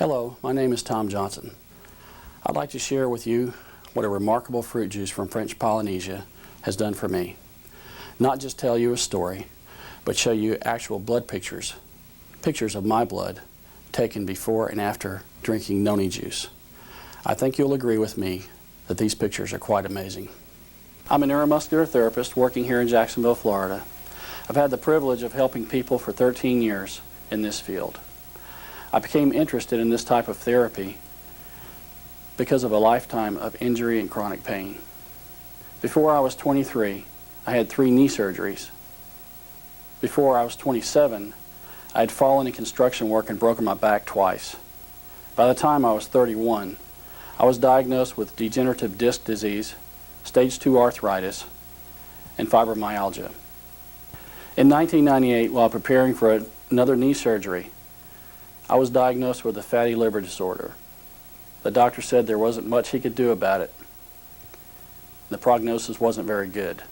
Hello, my name is Tom Johnson. I'd like to share with you what a remarkable fruit juice from French Polynesia has done for me. Not just tell you a story, but show you actual blood pictures of my blood taken before and after drinking noni juice. I think you'll agree with me that these pictures are quite amazing. I'm a neuromuscular therapist working here in Jacksonville, Florida. I've had the privilege of helping people for 13 years in this field. I became interested in this type of therapy because of a lifetime of injury and chronic pain. Before I was 23, I had 3 knee surgeries. Before I was 27, I had fallen in construction work and broken my back twice. By the time I was 31, I was diagnosed with degenerative disc disease, stage 2 arthritis, and fibromyalgia. In 1998, while preparing for another knee surgery, I was diagnosed with a fatty liver disorder. The doctor said there wasn't much he could do about it. The prognosis wasn't very good.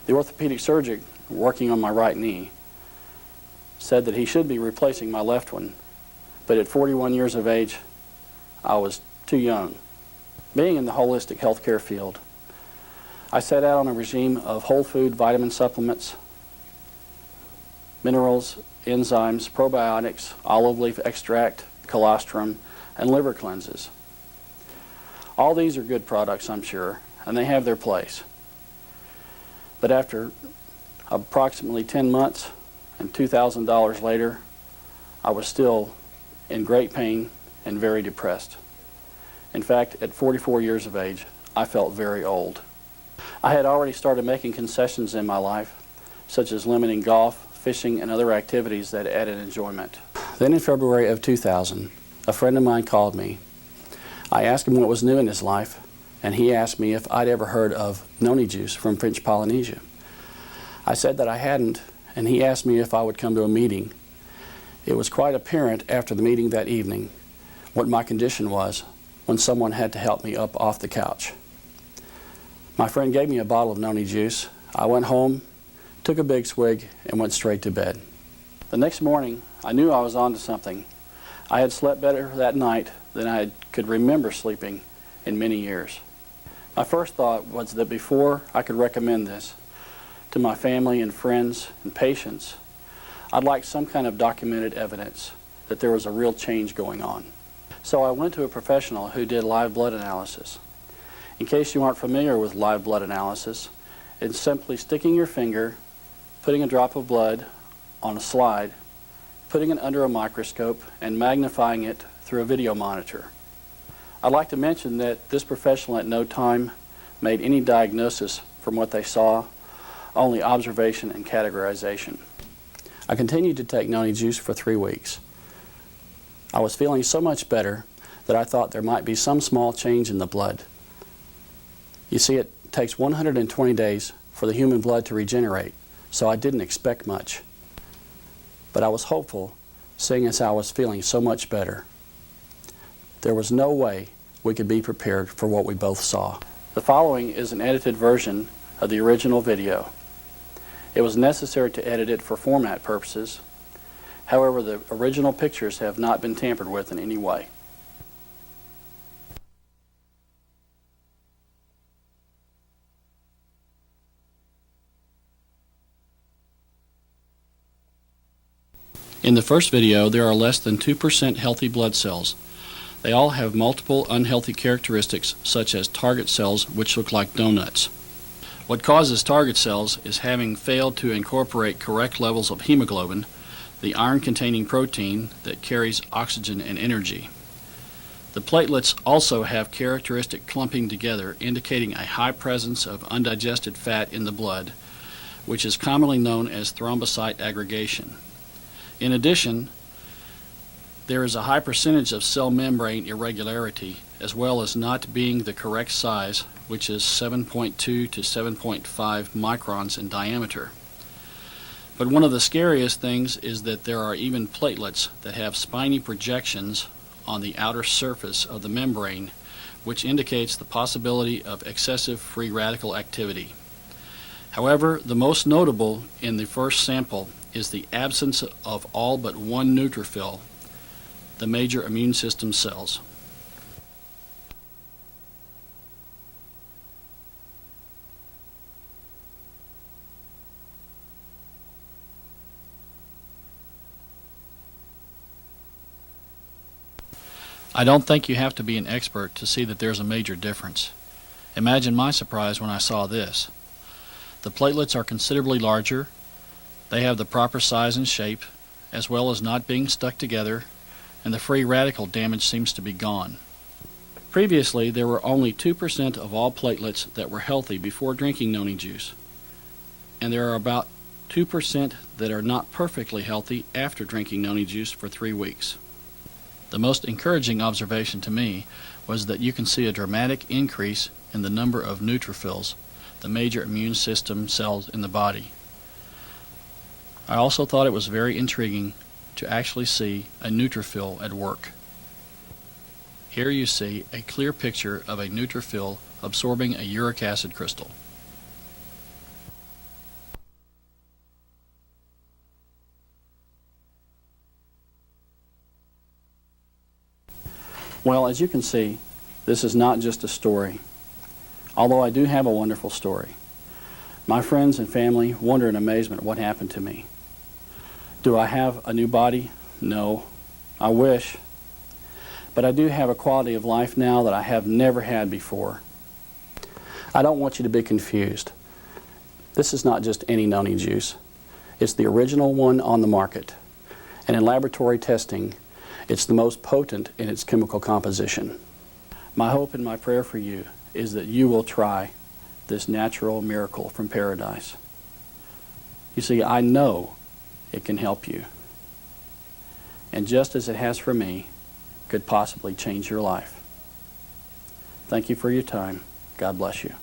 The orthopedic surgeon working on my right knee said that he should be replacing my left one, but at 41 years of age, I was too young. Being in the holistic healthcare field, I set out on a regime of whole food vitamin supplements, minerals, enzymes, probiotics, olive leaf extract, colostrum, and liver cleanses. All these are good products, I'm sure, and they have their place. But after approximately 10 months and $2,000 later, I was still in great pain and very depressed. In fact, at 44 years of age, I felt very old. I had already started making concessions in my life, such as limiting golf, fishing, and other activities that added enjoyment. Then in February of 2000, a friend of mine called me. I asked him what was new in his life, and he asked me if I'd ever heard of noni juice from French Polynesia. I said that I hadn't, and he asked me if I would come to a meeting. It was quite apparent after the meeting that evening what my condition was when someone had to help me up off the couch. My friend gave me a bottle of noni juice. I went home, took a big swig, and went straight to bed. The next morning, I knew I was on to something. I had slept better that night than I could remember sleeping in many years. My first thought was that before I could recommend this to my family and friends and patients, I'd like some kind of documented evidence that there was a real change going on. So I went to a professional who did live blood analysis. In case you aren't familiar with live blood analysis, it's simply sticking your finger, putting a drop of blood on a slide, putting it under a microscope, and magnifying it through a video monitor. I'd like to mention that this professional at no time made any diagnosis from what they saw, only observation and categorization. I continued to take noni juice for 3 weeks. I was feeling so much better that I thought there might be some small change in the blood. You see, it takes 120 days for the human blood to regenerate, so I didn't expect much. But I was hopeful, seeing as I was feeling so much better. There was no way we could be prepared for what we both saw. The following is an edited version of the original video. It was necessary to edit it for format purposes. However, the original pictures have not been tampered with in any way. In the first video, there are less than 2% healthy blood cells. They all have multiple unhealthy characteristics, such as target cells, which look like donuts. What causes target cells is having failed to incorporate correct levels of hemoglobin, the iron-containing protein that carries oxygen and energy. The platelets also have characteristic clumping together, indicating a high presence of undigested fat in the blood, which is commonly known as thrombocyte aggregation. In addition, there is a high percentage of cell membrane irregularity, as well as not being the correct size, which is 7.2 to 7.5 microns in diameter. But one of the scariest things is that there are even platelets that have spiny projections on the outer surface of the membrane, which indicates the possibility of excessive free radical activity. However, the most notable in the first sample is the absence of all but one neutrophil, the major immune system cells. I don't think you have to be an expert to see that there's a major difference. Imagine my surprise when I saw this. The platelets are considerably larger, they have the proper size and shape, as well as not being stuck together, and the free radical damage seems to be gone. Previously, there were only 2% of all platelets that were healthy before drinking Noni Juice, and there are about 2% that are not perfectly healthy after drinking Noni Juice for 3 weeks. The most encouraging observation to me was that you can see a dramatic increase in the number of neutrophils, the major immune system cells in the body. I also thought it was very intriguing to actually see a neutrophil at work. Here you see a clear picture of a neutrophil absorbing a uric acid crystal. Well, as you can see, this is not just a story. Although I do have a wonderful story. My friends and family wonder in amazement what happened to me. Do I have a new body? No. I wish. But I do have a quality of life now that I have never had before. I don't want you to be confused. This is not just any Noni Juice. It's the original one on the market. And in laboratory testing, it's the most potent in its chemical composition. My hope and my prayer for you is that you will try this natural miracle from paradise. You see, I know it can help you. And just as it has for me, could possibly change your life. Thank you for your time. God bless you.